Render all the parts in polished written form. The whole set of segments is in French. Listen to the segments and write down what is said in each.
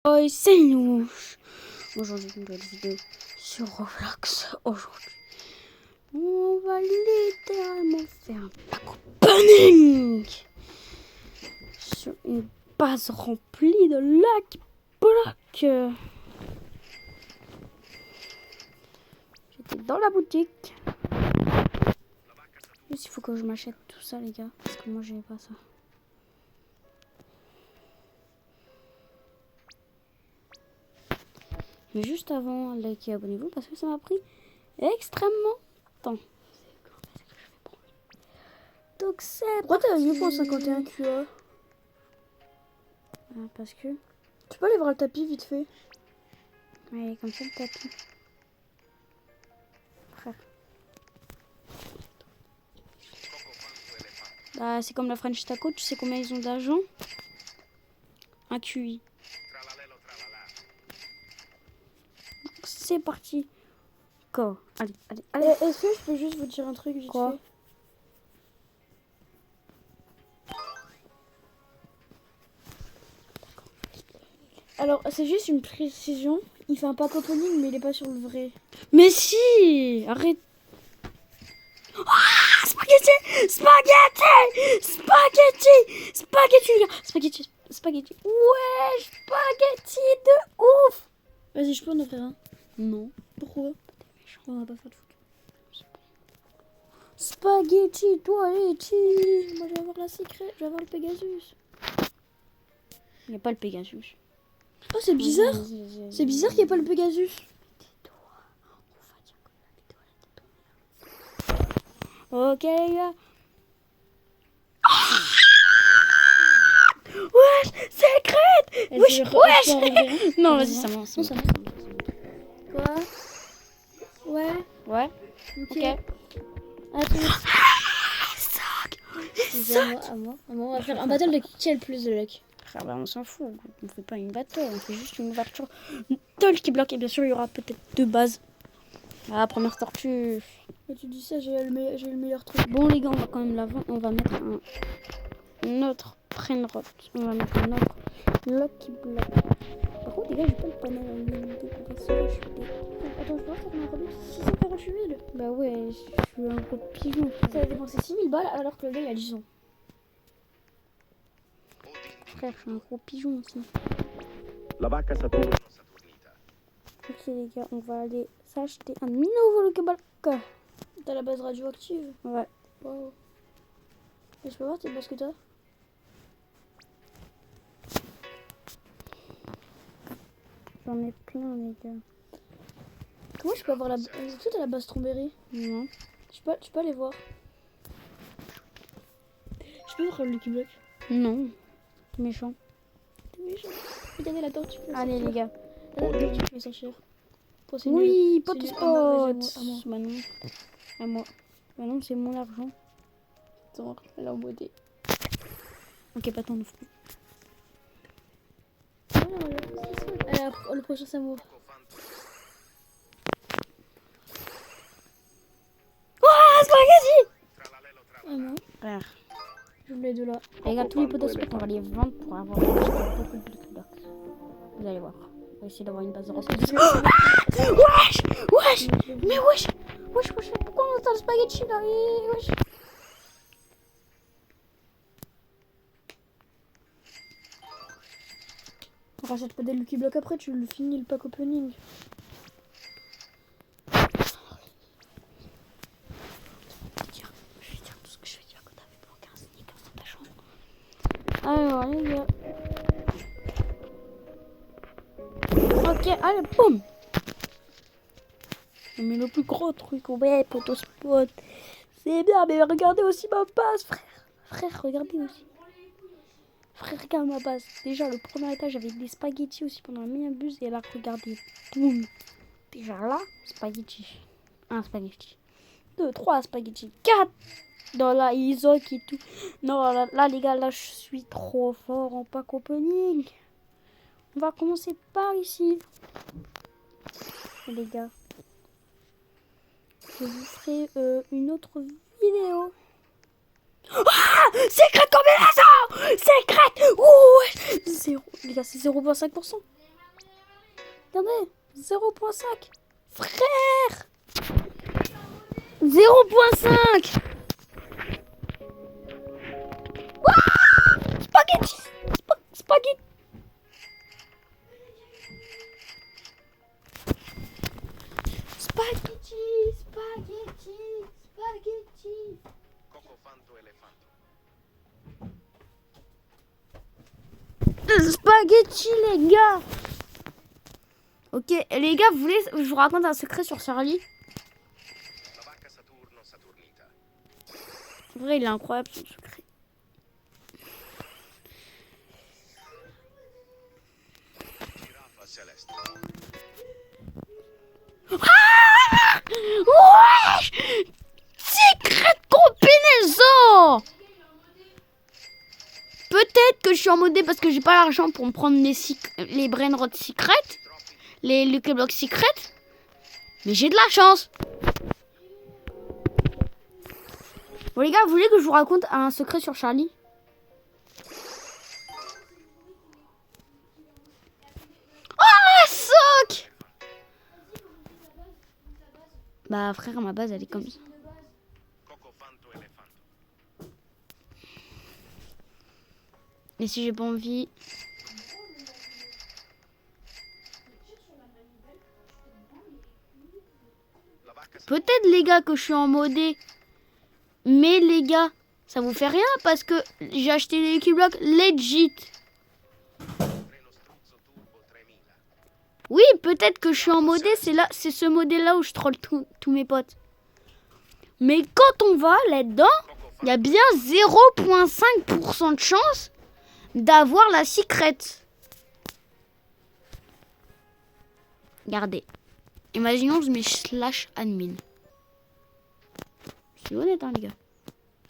Oh, c'est nous. Aujourd'hui, une nouvelle vidéo sur Roblox. Aujourd'hui, on va littéralement faire un pack opening sur une base remplie de Lucky Block. J'étais dans la boutique. Juste, il faut que je m'achète tout ça, les gars, parce que moi, j'ai pas ça. Mais juste avant, likez et abonnez-vous parce que ça m'a pris extrêmement temps. Donc c'est pourquoi t'as 8.51 QA? Parce que... Tu peux aller voir le tapis vite fait? Ouais, comme ça le tapis. Frère. Bah, c'est comme la French Taco, tu sais combien ils ont d'argent? Un QI. C'est parti. Go. Allez, allez, allez. Est-ce que je peux juste vous dire un truc vite Quoi? fait? Alors, c'est juste une précision. Il fait un pack opening, mais il est pas sur le vrai. Mais si! Arrête. Ah, spaghetti! Spaghetti! Spaghetti! Spaghetti, les gars! Spaghetti! Spaghetti! Ouais! Spaghetti de ouf! Vas-y, je peux en offrir un. Non. Pourquoi? On va pas faire de foot. Spaghetti, toiletti! Moi, je vais avoir la secret. Je vais avoir le Pegasus. Il n'y a pas le Pegasus. Oh, c'est bizarre. C'est bizarre qu'il n'y ait pas le Pegasus. Ok, les gars. Wesh, secret! Wesh, wesh! Non, vas-y, ça monte. Non, ça monte. Quoi? Ouais. Ouais, Ok. ok. Attends. Sac! À moi. On va faire un battle de qui a le plus de luck. Frère, bah, on s'en fout. On fait pas une battle, on fait juste une ouverture de Lucky Block. Et bien sûr, il y aura peut-être deux bases. Ah, première tortue. Quand tu dis ça, j'ai le meilleur truc. Bon, les gars, on va quand même l'avant. On va mettre un autre Brainrot. On va mettre un autre Lucky Block. Par contre, les gars, j'ai pas le panel à l'unité pour passer. Attends, je pense qu'on a remis 648 000. Bah ouais, je suis un gros pigeon. Ça a dépensé 6 000 balles alors que le gars il a 10 ans. Frère, je suis un gros pigeon aussi. La vacca Saturno Saturnita. Ok, les gars, on va aller s'acheter un nouveau Lucky Block. T'as la base radioactive. Ouais. Wow. Et je peux voir tes bases que t'as? J'en ai plein, les gars. Comment je peux avoir la base? Est-ce que t'as la base Strawberry? Non. Tu peux aller voir. Je peux voir le Lucky Block. Non. T'es méchant. T'es méchant. Regardez la tortue. Allez, les gars. La tortue qui fait sortir. Bon, c'est Oui, nul. pote C'est nul. spot. À moi. Bah non. À moi. Bah non, c'est mon argent. Attends, elle est en beauté. Ok, pas ton offre. Le prochain c'est moi. Ah, spaghetti! Ah non, Frère. je voulais de là. Les gars, tous les potes spot, on va les vendre pour avoir beaucoup de Lucky Blocks. Vous allez voir. On va essayer d'avoir une base de remplie. Wesh! Wesh! Mais wesh! Wesh, wesh, pourquoi on a le spaghetti là? Wesh! On rachète pas des Lucky Block après, tu le finis le pack opening. Je vais dire tout ce que je vais dire quand t'avais planqué un sneaker dans ta chambre. Alors, les gars. Ok, allez, boum! Mais le plus gros truc, ouais, poteau spot. C'est bien, mais regardez aussi ma base, frère. Frère, regardez aussi. Frère, regarde ma base. Déjà, le premier étage, j'avais des spaghettis aussi pendant la minibus. Et là, regardez. Boum. Déjà là, spaghetti. Un spaghetti. 2, 3 spaghettis. 4 dans la Isoc et tout. Non, là, les gars, là, je suis trop fort en pack opening. On va commencer par ici. Et les gars, je vous ferai une autre vidéo. Ah, secret combinaison! Secret! Ouh, 0, les gars, c'est 0,5%. Regardez, 0.5. Frère 0.5. Wouah, spaghetti. Spaghetti. Spaghetti, spaghetti, spaghetti. Cocofanto elefanto. Spaghetti, les gars. Ok, les gars, vous voulez je vous raconte un secret sur Charlie? La vacca Saturno Saturnita. En vrai, il est incroyable son secret. Giraffa celeste. Ouais, secret combinaison. Peut-être que je suis en modé parce que j'ai pas l'argent pour me prendre les Brainrot Secret, les Lucky Block Secret, mais j'ai de la chance. Bon les gars, vous voulez que je vous raconte un secret sur Charlie? Ah, soc. Bah frère, ma base elle est comme ça. Cocofanto elefanto. Et si j'ai pas envie... La vacca Peut-être les gars que je suis en modé. Mais les gars, ça vous fait rien parce que j'ai acheté les Lucky Block legit. Freno Struzzo Turbo 3000. Oui, peut-être que je suis en modé, c'est ce modèle-là où je troll tous mes potes. Mais quand on va là-dedans, il y a bien 0.5% de chance d'avoir la secret. Regardez. Imaginons que je mets slash admin. Je suis honnête, hein, les gars.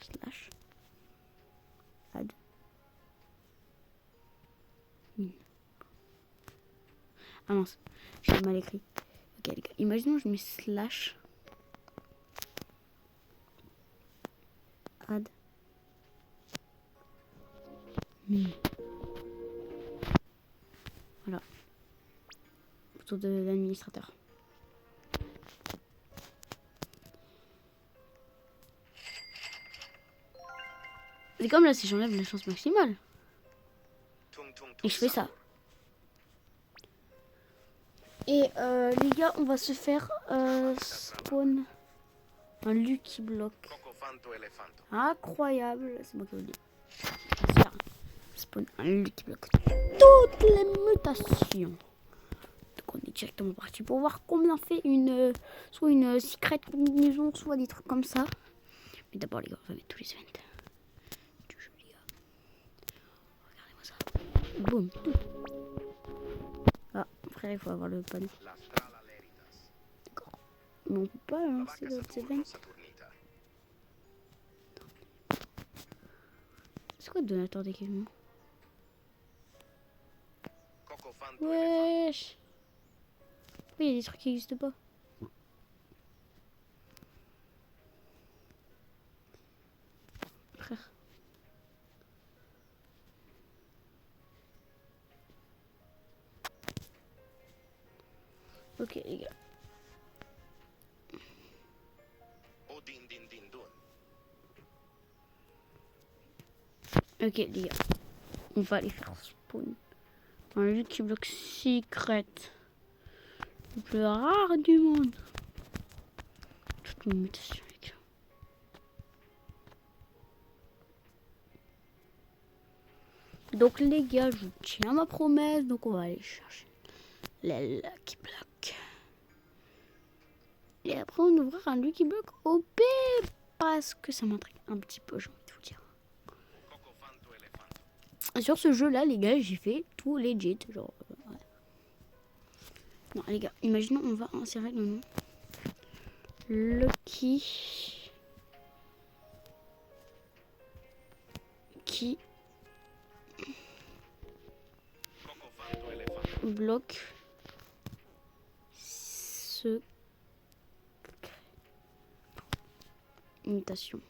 Slash admin. Ah mince, j'ai mal écrit. Ok, les gars. Imaginons que je mets slash admin. Voilà. Plutôt de l'administrateur. C'est comme là si j'enlève la chance maximale. Tum tum tum. Et je fais ça. Et les gars, on va se faire spawn un Lucky Block. Cocofanto elefanto. Incroyable. C'est moi qui vous le dis. On va se faire spawn un Lucky Block. Toutes les mutations. Donc on est directement parti pour voir combien fait une soit une secret combinaison, soit des trucs comme ça. Mais d'abord les gars, on va mettre tous les events du jeu les gars. Regardez-moi ça. Boum. Tout. Ah, frère, il faut avoir le panneau. La strala leritas. D'accord. Mais on peut pas La lancer vacca d'autres Saturno events. Saturnita. C'est quoi le donateur d'équipement? Cocofanto elefanto. Wesh. Oui, il y a des trucs qui n'existent pas. Frère. Ok les gars. O din din din dun. Ok les gars. On va aller faire spawn un Lucky Block secret. Le plus rare du monde. Toutes mes mutations les gars. Donc les gars, je tiens ma promesse. Donc on va aller chercher les Lucky Block. Et après on ouvrira un Lucky Block OP. Parce que ça m'intrigue un petit peu, j'ai envie de vous dire. Cocofanto elefanto. Et sur ce jeu là les gars, j'ai fait tout legit. Genre ouais. Non les gars, imaginons on va insérer le nom Lucky qui Cocofanto elefanto. bloque ce mutation.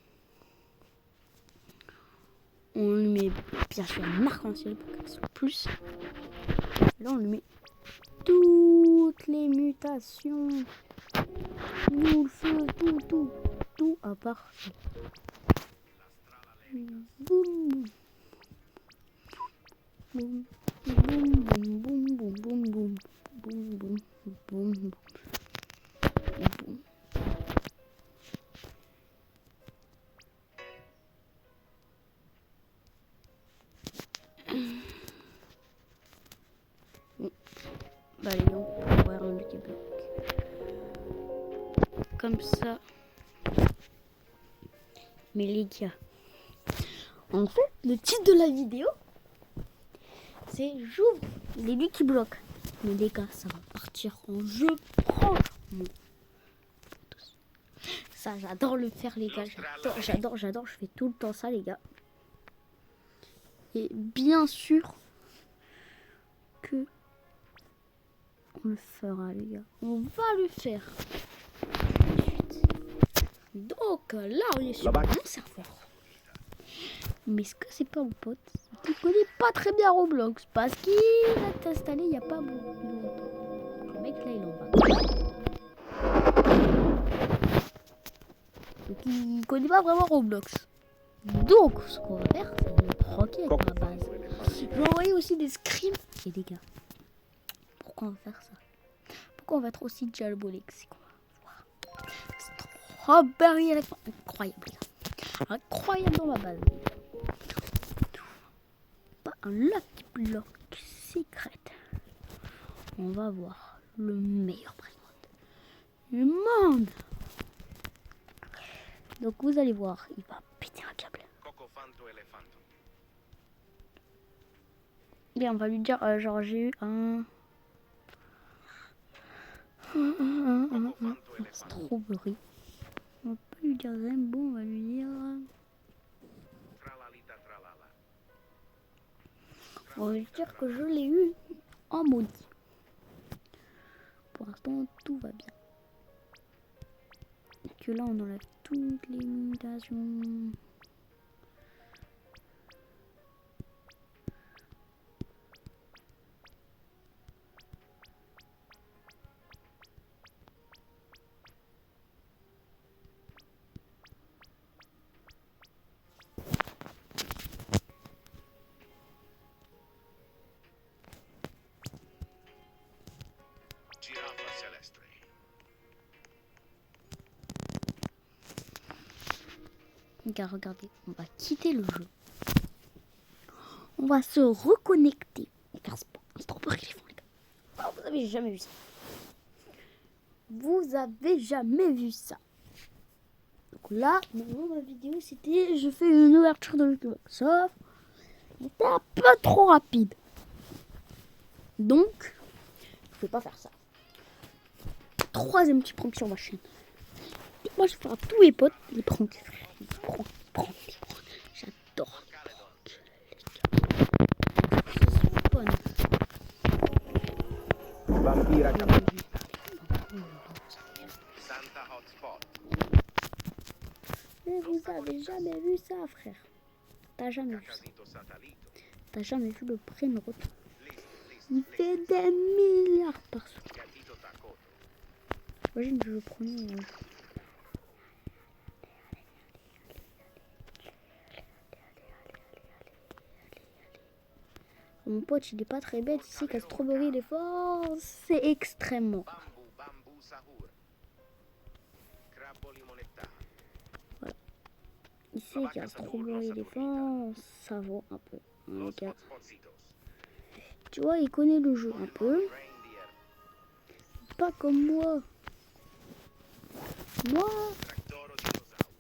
On lui met bien sûr un arc-en-ciel pour qu'elle soit plus. Là on lui met tout imitation. Tout le feu, tout à part. Boum, boum, boum, boum, boum, boum, boum, boum, boum, boum, boum, boum. Bah allez, on va voir un Lucky Block. Comme ça. Mais les gars, en fait, le titre de la vidéo, c'est j'ouvre les Lucky Block. Mais les gars, ça va partir en je prends mon. Ça, j'adore le faire, les gars. J'adore. Je fais tout le temps ça, les gars. Et bien sûr que on le fera, les gars. On va le faire. Donc là, on est sur mon serveur. Mais ce que c'est pas mon pote, c'est qu'il connaît pas très bien Roblox. Parce qu'il a installé il n'y a pas beaucoup de longtemps. Le mec là, il est en vacances. Donc il connaît pas vraiment Roblox. Donc ce qu'on va faire, c'est le proquer avec ma base. Je vais envoyer aussi des scrims. Et les gars, pourquoi on va faire ça? Pourquoi on va être aussi diabolique? C'est qu'on va voir. Strawberry éléphant. Incroyable, les gars. Incroyable dans ma base. Pas un lucky block secret. On va voir le meilleur Pokémon du monde. Donc vous allez voir, il va péter un câble. Cocofanto elefanto. Et on va lui dire, genre j'ai eu un strawberry. On va pas lui dire Rainbow, on va lui dire... Tralalita tralala. On va lui dire que je l'ai eu en maudit. Pour l'instant, tout va bien. Et que là, on enlève toutes les mutations. Giraffa celestre. Regardez, on va quitter le jeu. On va se reconnecter. Et faire un strawberry éléphant, les gars. Oh, vous avez jamais vu ça. Vous avez jamais vu ça. Donc là, ma vidéo, c'était je fais une ouverture de Lucky Block. Sauf, c'était un peu trop rapide. Donc, je vais pas faire ça. Troisième petit prank sur ma chaîne. Moi, je vais faire à tous les potes les pranks. Les pranks. J'adore les pranks. C'est fun. Vampira cappuccino. Santa hotspot. Mais vous avez jamais vu ça, frère. T'as jamais vu ça. Cacasito satalito. T'as jamais vu le prénom. List. Il fait des milliards par seconde. Gatito tacoto. Imagine que je le prenais. Mon pote, il est pas très bête. Ici, qu'à Strawberry, il est fort. C'est extrêmement. Bambu sahur. Crabbo limonetta. Ici, qu'à Strawberry, il est fort. Ça vaut un peu. Los Donc, potspotsitos. tu vois, il connaît le jeu un peu. Reindeer. Pas comme moi. Moi, Tractoro dinosauro.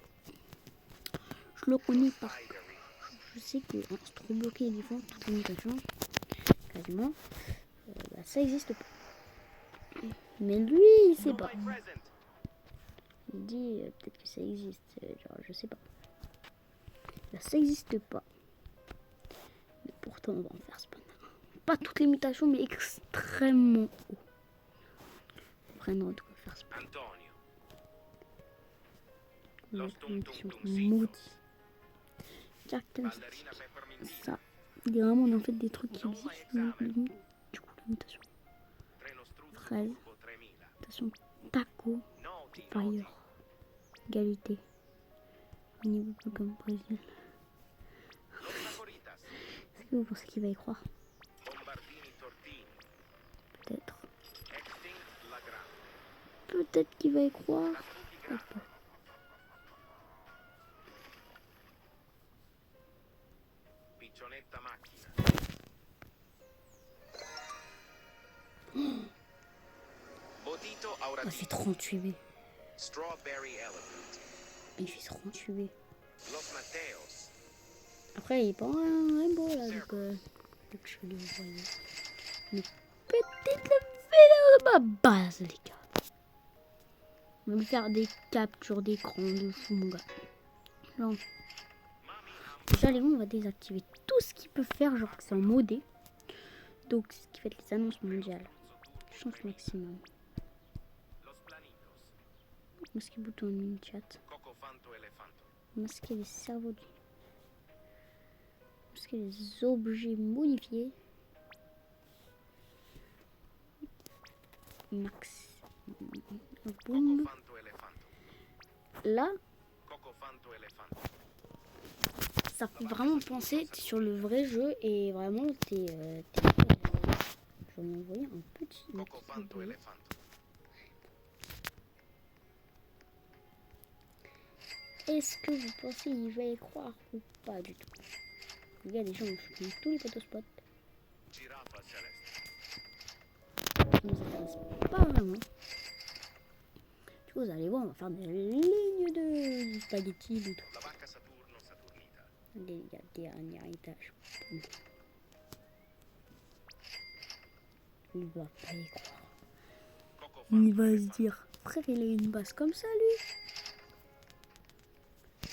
je le connais pas. Tiger. Je sais que Strawberry éléphant, toute limitation, quasiment, bah, ça existe pas. Mais lui, il sait pas. My present. Il dit peut-être que ça existe, genre je sais pas. Là, ça existe pas. Mais pourtant, on va en faire spawn. Pas toutes les mutations, mais extrêmement haut. Après, on doit faire spawn. Antonio. On va Los faire une mutation tum-tum-tumcito. maudit. Caractéristique. Ballerina peppermintino. Ça. Il y a vraiment en fait des trucs qui existent. Mais du coup, la mutation. Treno struzzo Fraise. turbo 3000. Attention, taco, Noti, fire, égalité. Au niveau comme Brésil. Los Favoritas, Est-ce que vous pensez qu'il va y croire? Bombardini Tortini, Peut-être. Extinct Lagrande, Peut-être qu'il va y croire. Tartufi Peut-être Grande, pas. Piccionetta Macchina, Botito Oh, il fait Auratino, 38 B. Strawberry Elephant, Il fait 38 B. Los Mateos, Après, il est pas un beau là, donc je vais lui envoyer une petite vidéo de ma base, les gars. On va lui faire des captures d'écran de fou, mon gars. Genre, déjà, les gars, on va désactiver tout ce qu'il peut faire, genre que c'est en modé. Donc, ce qui fait les annonces mondiales. Chance maximum. Los Planitos, Masquer bouton mini chat. Cocofanto Elefanto, Masquer les cerveaux du. Masquer les objets modifiés. Max. Boum. Cocofanto Elefanto, Là, Cocofanto Elefanto, ça fait vraiment penser t'es sur le vrai jeu et vraiment t'es. Je vais m'envoyer un petit. une petite Cocofanto vidéo. Elefanto, Est-ce que vous pensez qu'il va y croire ou pas du tout? Les gars, déjà, on supprime tous les photospots. Giraffa Celeste, Ça nous intéresse pas vraiment. Du coup, vous allez voir, on va faire des lignes de spaghetti et tout. la vacca Saturno Saturnita, Les gars, dernier étage. Il va pas y croire. Cocofanto Il va se Elefanto, dire, frère, il a une base comme ça, lui.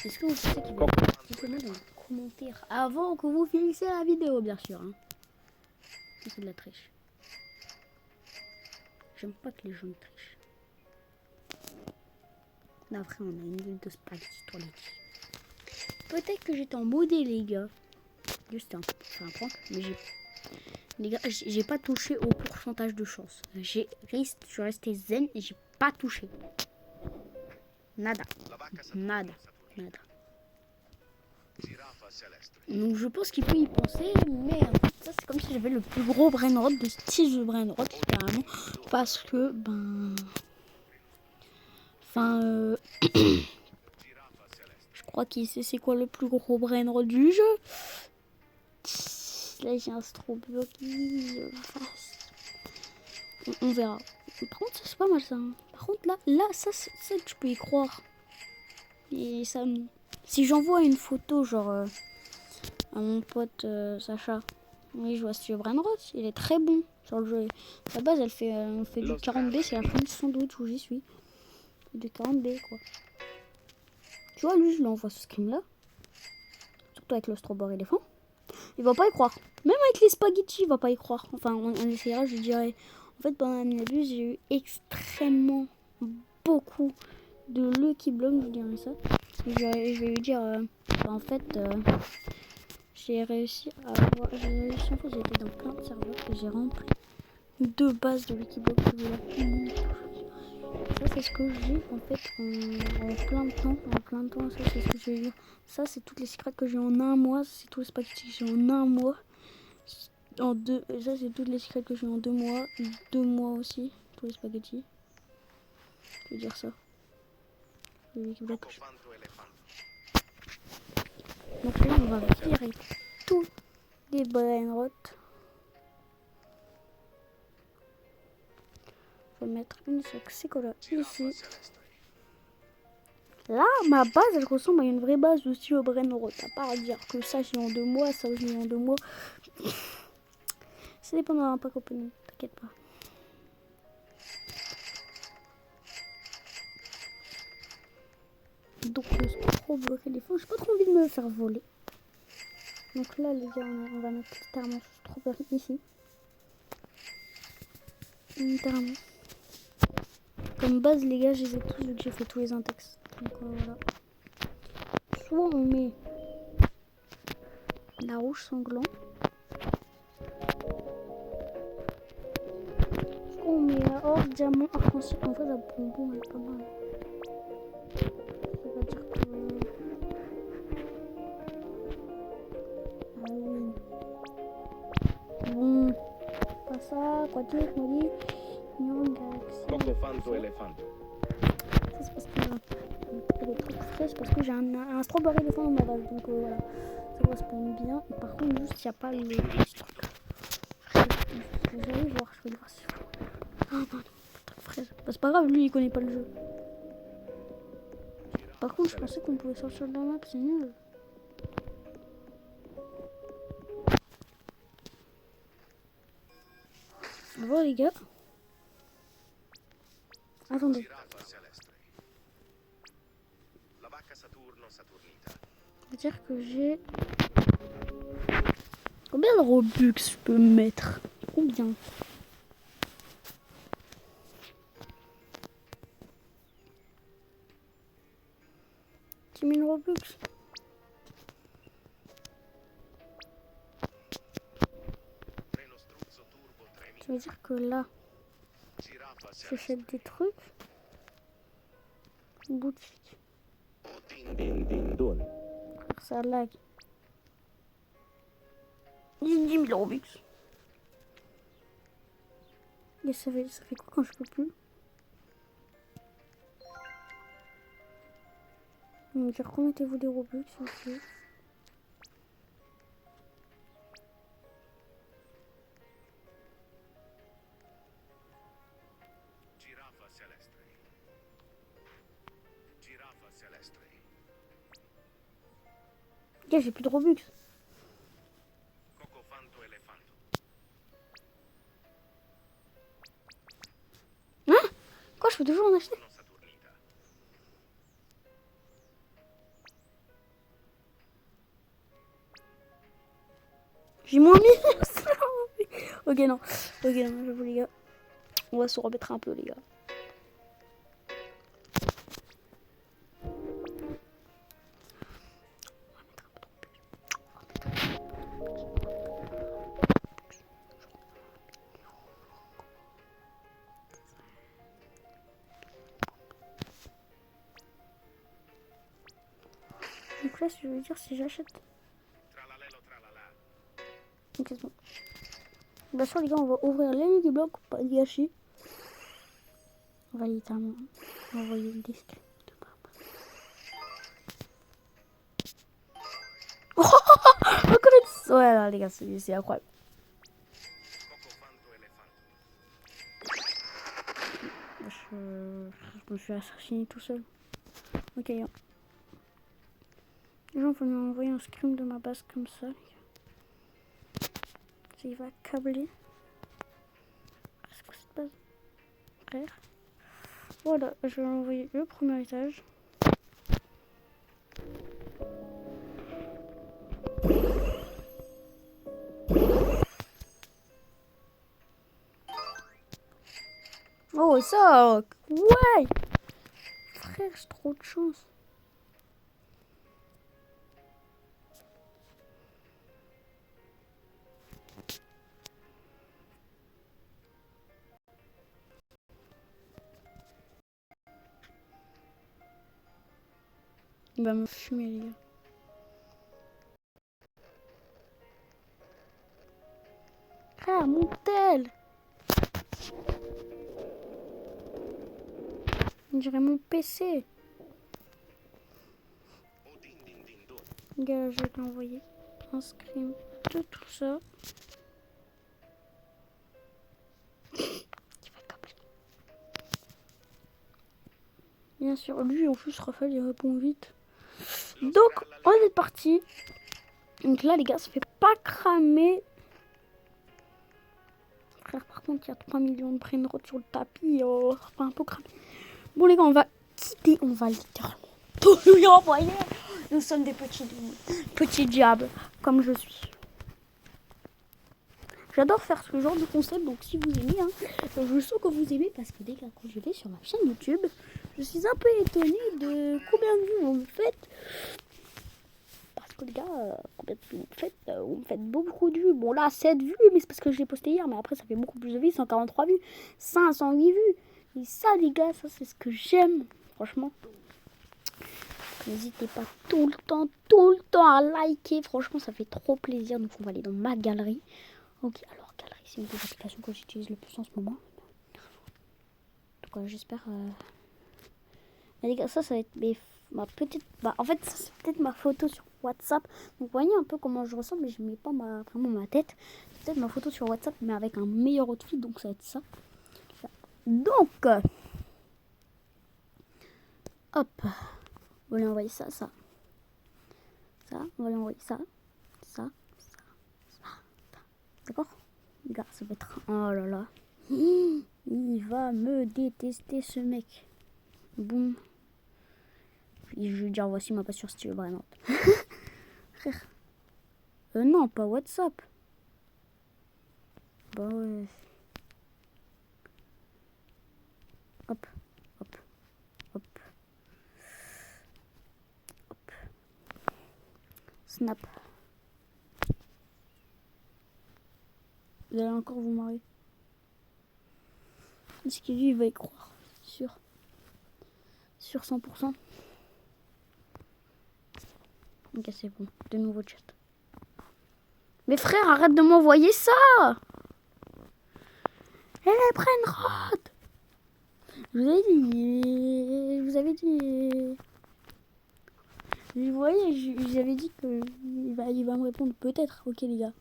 Est-ce que vous pensez qu'il va dites-le dans les commentaires avant que vous finissiez la vidéo, bien sûr. Hein. C'est de la triche. J'aime pas que les gens trichent. Là, après, on a une ville de spaghetti sur les dits. Peut-être que j'étais en modé, les gars. Juste un prank, mais les gars, j'ai pas touché au pourcentage de chance. Je suis resté zen et j'ai pas touché. Nada. la vacca Saturno Nada. Saturnita, Nada. Giraffa Celeste, Donc je pense qu'il peut y penser, mais en fait ça c'est comme si j'avais le plus gros brainrot de style de brainrot carrément, parce que Giraffa Celeste, je crois qu'il sait c'est quoi le plus gros brainrot du jeu. Là j'ai un Strawberry on verra. Par contre ça c'est pas mal ça. Hein. Par contre là ça tu peux y croire. Et ça si j'envoie une photo genre à mon pote Sacha. Oui, je vois ce Brainrot, il est très bon sur le jeu. La base, elle fait, on fait du 40B, c'est la fin du sandwich où j'y suis. Du 40B, quoi. Tu vois, lui, je lui envoie ce screen-là. Surtout avec le strawberry éléphant. Il va pas y croire. Même avec les spaghettis, il va pas y croire. Enfin, on essaiera, je dirais. En fait, pendant la minute, j'ai eu extrêmement beaucoup de Lucky Block, je dirais ça. Je vais lui dire, en fait... j'ai réussi en fait, j'étais dans plein de serveurs et j'ai rempli 2 bases de Wikiblock que vous l'avez. Ça c'est ce que j'ai en fait en plein de temps, ça c'est ce que j'ai eu. Ça c'est toutes les secrets que j'ai en un mois, c'est tous les spaghettis que j'ai en un mois. Ça c'est toutes les secrets que j'ai en 2 mois, 2 mois aussi, tous les spaghettis. Je veux dire ça. Le Wikiblock. Cocofanto Elefanto, Donc là, on va virer tous les brainrots. Je vais mettre une secola Giraffa ici. Celeste, Là, ma base, elle ressemble à une vraie base aussi au brainrot. À part dire que ça, j'ai en 2 mois, ça, j'ai en 2 mois. Ça dépend d'un pack opening, t'inquiète pas. Donc, c'est trop bloqué des fois. J'ai pas trop envie de me faire voler. Donc là, les gars, on va mettre littéralement strawberry ici. Littéralement. Comme base, les gars, je les ai tous vu que j'ai fait tous les index. Donc voilà. Soit on met la rouge sanglant. Soit on met la horde diamant arc-en-ciel. En fait, la bonbon elle est pas mal. Ça veut dire que. Ah oui. Bon. Pas ça. Quoi d'autre, on dit Union Galaxy. Coco fanto elefanto. Ça, c'est parce que le truc frais, c'est parce que j'ai un strawberry éléphant dans ma base. Donc voilà. Ça correspond bien. Et par contre, juste, il n'y a pas les trucs. Je vais aller voir. Je vais aller voir si je peux. Oh non, non. Fraise. Bah, c'est pas grave, lui il connaît pas le jeu. Par contre, je pensais qu'on pouvait sortir de la map, c'est nul. Bon, les gars. Attendez. Giraffa celeste. La vacca Saturno Saturnita. Je veux dire que j'ai. Combien de Robux je peux mettre? Combien? Robux. Treno struzzo turbo 3000. Ça veut dire que là, Giraffa j'achète celeste. des trucs. Boutique. Din din din dun. Frère, ça lag. 10 000 Robux. Et ça fait quoi quand je peux plus? On va dire remettez-vous des Robux, s'il vous plaît. Giraffa celeste. Giraffa celeste. Gars, j'ai plus de Robux. Coco fanto elefanto. Quoi, je peux toujours en acheter? Non Saturnita. J'ai moins 1000. Ok, non. Ok, non, j'avoue, les gars. On va se remettre un peu, les gars. Donc là, je veux dire, si j'achète. Tralalelo tralala. Ok, c'est bon. Bien sûr, les gars, on va ouvrir les Lucky Block, pas de gâcher. On va littéralement envoyer une disque de barbe. Oh, reconnaître. Ouais, là, les gars, c'est incroyable. Coco fanto elefanto. Je me suis assassiné tout seul. Ok, les gens vont m'envoyer un screen de ma base comme ça, les gars. Il va câbler. C'est quoi cette base? Frère. Voilà, je vais envoyer le premier étage. Oh, ça! Ouais! Frère, j'ai trop de chance. Il va me fumer, les gars. Frère, mon tel! On dirait mon PC. Oh din din din dun. Les gars, je vais t'envoyer un screen de tout ça. Il va câbler. Bien sûr, lui en plus, Raphaël, il répond vite. Donc, on est parti. Donc là, les gars, ça fait pas cramer. Frère, par contre, il y a 3 millions de brainrot sur le tapis. Oh, ça fait un peu cramer. Bon, les gars, on va quitter. On va littéralement tout lui envoyer. Nous sommes des petits diables, comme je suis. J'adore faire ce genre de concept, donc si vous aimez, hein, je sens que vous aimez, parce que dès que quand je vais sur ma chaîne YouTube, je suis un peu étonnée de combien de vues vous me faites. Parce les gars, combien de vues vous me faites? Vous me faites beaucoup de vues. Bon, là, 7 vues, mais c'est parce que je l'ai posté hier. Mais après, ça fait beaucoup plus de vues. 143 vues, 508 vues. Et ça, les gars, ça, c'est ce que j'aime. Franchement. N'hésitez pas tout le temps à liker. Franchement, ça fait trop plaisir. Donc, on va aller dans ma galerie. Ok, alors, galerie, c'est une des applications que j'utilise le plus en ce moment. Donc, j'espère... Les gars, ça va être ma petite... en fait, ça, c'est peut-être ma photo sur WhatsApp. Donc, vous voyez un peu comment je ressemble, mais je mets pas vraiment ma tête. C'est peut-être ma photo sur WhatsApp, mais avec un meilleur outfit. Donc, ça va être ça. Donc, hop. On va lui envoyer ça. On va lui envoyer ça. D'accord? Les gars, ça va être... Oh là là. Il va me détester, ce mec. Boum. Et je vais dire, voici ma page sur Style Brennant. Frère. Non, pas WhatsApp. Bah ouais. Hop. Snap. Vous allez encore vous marrer. Est-ce que lui, il va y croire? Sur 100%. Ok, c'est bon. De nouveau chat. Mais frère, arrête de m'envoyer ça! Elle est Brainrot! Je vous avais dit... Vous voyez, j'avais dit que il va me répondre peut-être. Ok, les gars.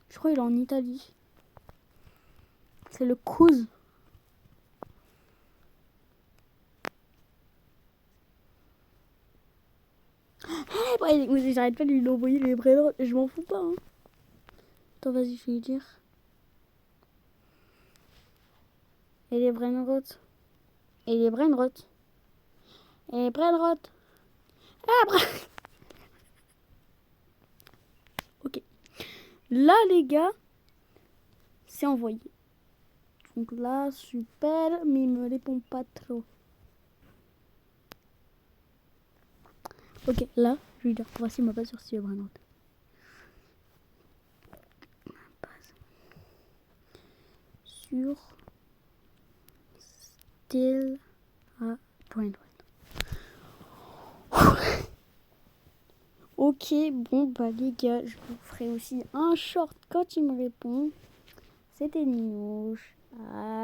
Je crois qu'il est en Italie. C'est le Cous. J'arrête pas de lui envoyer les Brainrot. Je m'en fous pas. Hein. Attends, vas-y, je vais lui dire. Et les Brainrot. Ok. Là, les gars, c'est envoyé. Donc là, super, mais il me répond pas trop. Ok, là, je vais lui dire, voici ma page sur Style Brennant. Sur Style Brennant. Ok, bon, bah les gars, je vous ferai aussi un short quand il me répond. C'était Ninouche.